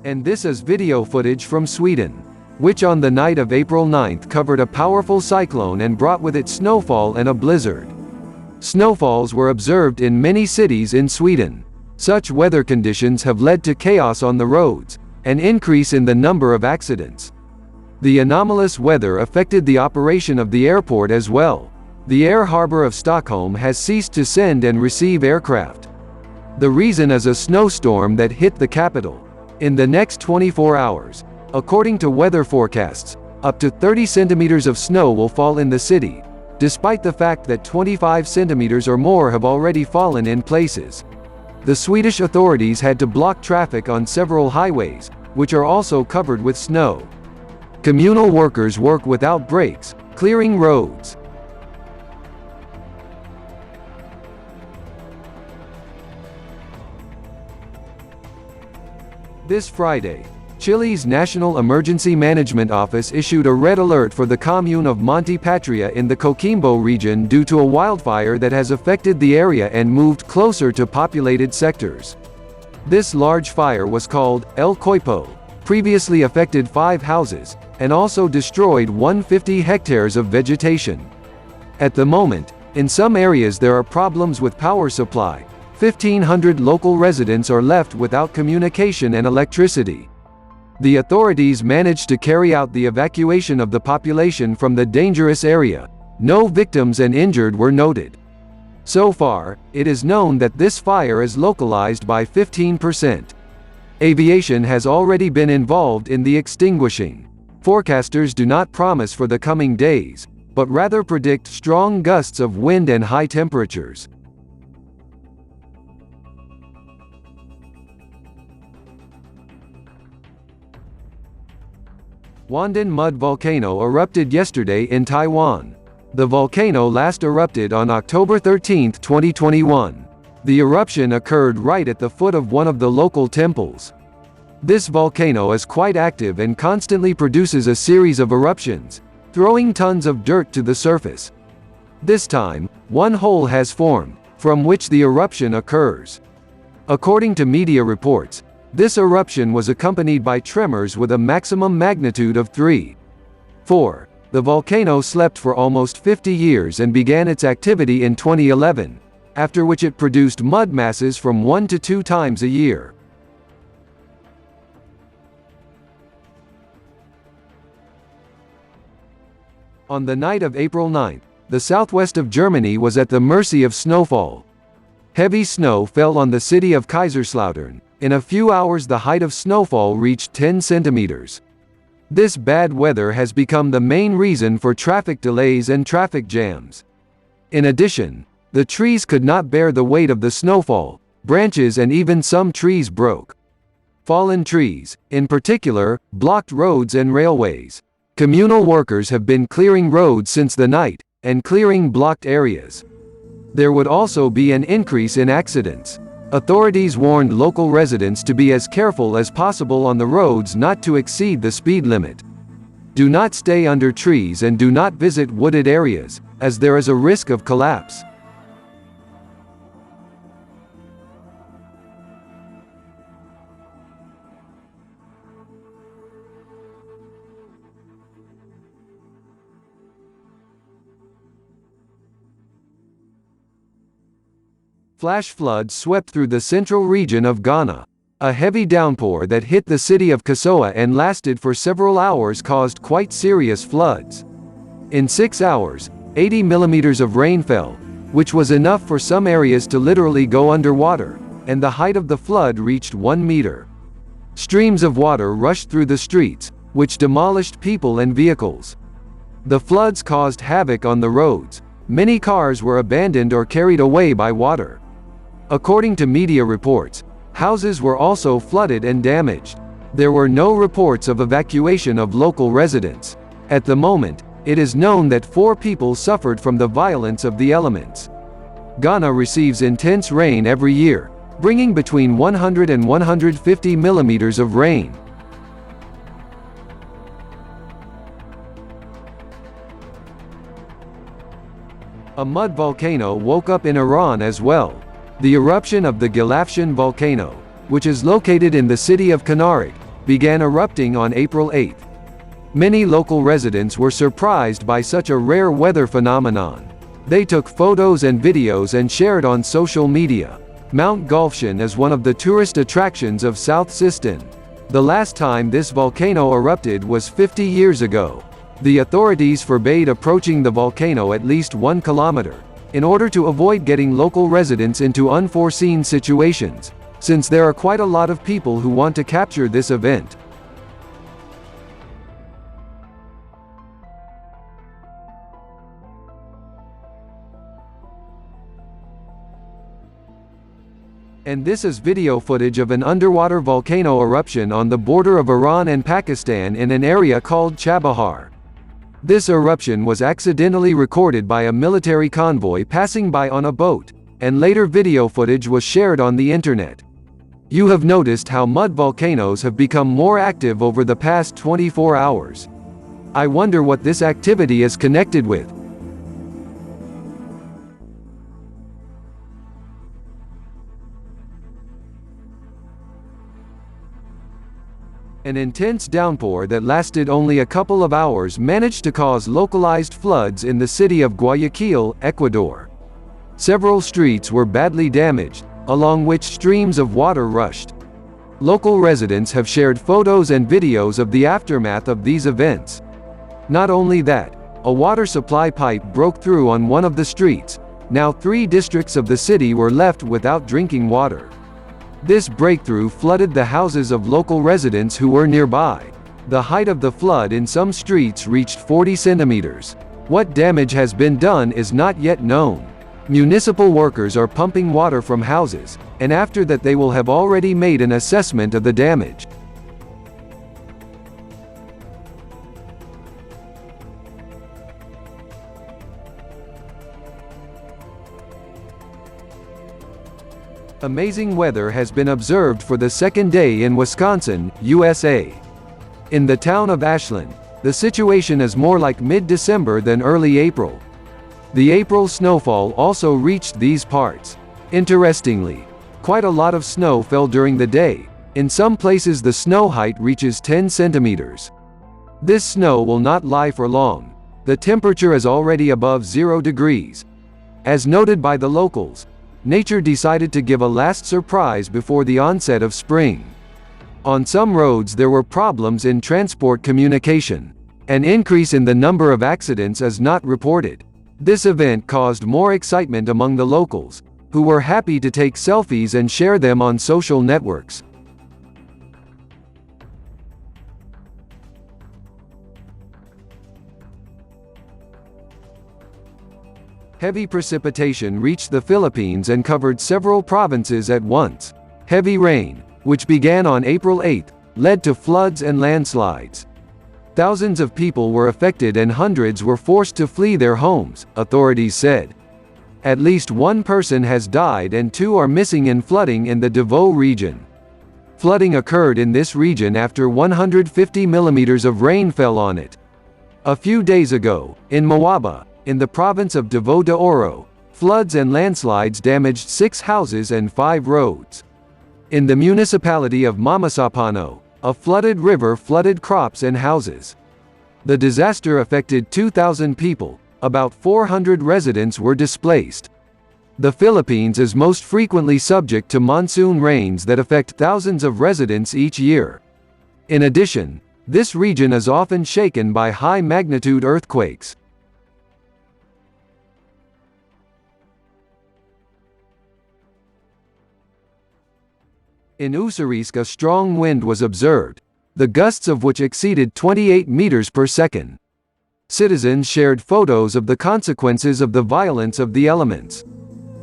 And this is video footage from Sweden, which on the night of April 9th covered a powerful cyclone and brought with it snowfall and a blizzard. Snowfalls were observed in many cities in Sweden. Such weather conditions have led to chaos on the roads, an increase in the number of accidents. The anomalous weather affected the operation of the airport as well. The air harbor of Stockholm has ceased to send and receive aircraft. The reason is a snowstorm that hit the capital. In the next 24 hours, according to weather forecasts, up to 30 centimeters of snow will fall in the city, despite the fact that 25 centimeters or more have already fallen in places. The Swedish authorities had to block traffic on several highways, which are also covered with snow. Communal workers work without breaks, clearing roads. This Friday, Chile's National Emergency Management Office issued a red alert for the commune of Monte Patria in the Coquimbo region due to a wildfire that has affected the area and moved closer to populated sectors. This large fire was called El Coipo, previously affected 5 houses, and also destroyed 150 hectares of vegetation. At the moment, in some areas there are problems with power supply. 1,500 local residents are left without communication and electricity. The authorities managed to carry out the evacuation of the population from the dangerous area. No victims and injured were noted. So far, it is known that this fire is localized by 15%. Aviation has already been involved in the extinguishing. Forecasters do not promise for the coming days, but rather predict strong gusts of wind and high temperatures. Wandan Mud Volcano erupted yesterday in Taiwan. The volcano last erupted on October 13, 2021. The eruption occurred right at the foot of one of the local temples. This volcano is quite active and constantly produces a series of eruptions, throwing tons of dirt to the surface. This time, one hole has formed, from which the eruption occurs. According to media reports, this eruption was accompanied by tremors with a maximum magnitude of 3.4. The volcano slept for almost 50 years and began its activity in 2011, after which it produced mud masses from 1 to 2 times a year. On the night of April 9, the southwest of Germany was at the mercy of snowfall. Heavy snow fell on the city of Kaiserslautern. In a few hours the height of snowfall reached 10 centimeters. This bad weather has become the main reason for traffic delays and traffic jams. In addition, the trees could not bear the weight of the snowfall, branches and even some trees broke. Fallen trees, in particular, blocked roads and railways. Communal workers have been clearing roads since the night, and clearing blocked areas. There would also be an increase in accidents. Authorities warned local residents to be as careful as possible on the roads not to exceed the speed limit. Do not stay under trees and do not visit wooded areas, as there is a risk of collapse. Flash floods swept through the central region of Ghana. A heavy downpour that hit the city of Kasoa and lasted for several hours caused quite serious floods. In 6 hours, 80 millimeters of rain fell, which was enough for some areas to literally go underwater, and the height of the flood reached 1 meter. Streams of water rushed through the streets, which demolished people and vehicles. The floods caused havoc on the roads. Many cars were abandoned or carried away by water. According to media reports, houses were also flooded and damaged. There were no reports of evacuation of local residents. At the moment, it is known that 4 people suffered from the violence of the elements. Ghana receives intense rain every year, bringing between 100 and 150 millimeters of rain. A mud volcano woke up in Iran as well. The eruption of the Eruption volcano, which is located in the city of Kanarik, began erupting on April 8. Many local residents were surprised by such a rare weather phenomenon. They took photos and videos and shared on social media. Mount Golfshan is one of the tourist attractions of South Sistan. The last time this volcano erupted was 50 years ago. The authorities forbade approaching the volcano at least 1 kilometer, in order to avoid getting local residents into unforeseen situations, since there are quite a lot of people who want to capture this event. And this is video footage of an underwater volcano eruption on the border of Iran and Pakistan in an area called Chabahar. This eruption was accidentally recorded by a military convoy passing by on a boat, and later video footage was shared on the internet. You have noticed how mud volcanoes have become more active over the past 24 hours. I wonder what this activity is connected with. An intense downpour that lasted only a couple of hours managed to cause localized floods in the city of Guayaquil, Ecuador. Several streets were badly damaged, along which streams of water rushed. Local residents have shared photos and videos of the aftermath of these events. Not only that, a water supply pipe broke through on one of the streets. Now 3 districts of the city were left without drinking water. This breakthrough flooded the houses of local residents who were nearby. The height of the flood in some streets reached 40 centimeters. What damage has been done is not yet known. Municipal workers are pumping water from houses, and after that they will have already made an assessment of the damage. Amazing weather has been observed for the second day in Wisconsin, USA. In the town of Ashland, the situation is more like mid-December than early April. The April snowfall also reached these parts. Interestingly, quite a lot of snow fell during the day. In some places the snow height reaches 10 centimeters. This snow will not lie for long. The temperature is already above 0 degrees. As noted by the locals, nature decided to give a last surprise before the onset of spring. On some roads there were problems in transport communication. An increase in the number of accidents is not reported. This event caused more excitement among the locals, who were happy to take selfies and share them on social networks. Heavy precipitation reached the Philippines and covered several provinces at once. Heavy rain, which began on April 8, led to floods and landslides. Thousands of people were affected and hundreds were forced to flee their homes, authorities said. At least 1 person has died and 2 are missing in flooding in the Davao region. Flooding occurred in this region after 150 millimeters of rain fell on it. A few days ago, in Mawaba, in the province of Davao de Oro, floods and landslides damaged 6 houses and 5 roads. In the municipality of Mamasapano, a flooded river flooded crops and houses. The disaster affected 2,000 people, about 400 residents were displaced. The Philippines is most frequently subject to monsoon rains that affect thousands of residents each year. In addition, this region is often shaken by high-magnitude earthquakes. In Usarisc a strong wind was observed, the gusts of which exceeded 28 meters per second. Citizens shared photos of the consequences of the violence of the elements.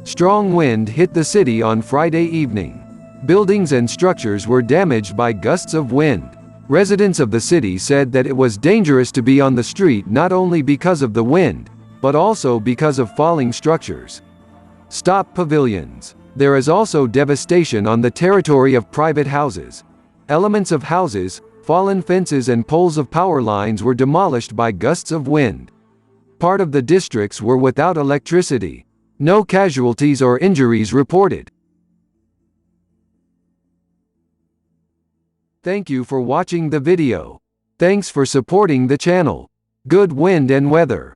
Strong wind hit the city on Friday evening. Buildings and structures were damaged by gusts of wind. Residents of the city said that it was dangerous to be on the street not only because of the wind, but also because of falling structures. Stop pavilions. There is also devastation on the territory of private houses. Elements of houses, fallen fences and poles of power lines were demolished by gusts of wind. Part of the districts were without electricity. No casualties or injuries reported. Thank you for watching the video. Thanks for supporting the channel. Good wind and weather.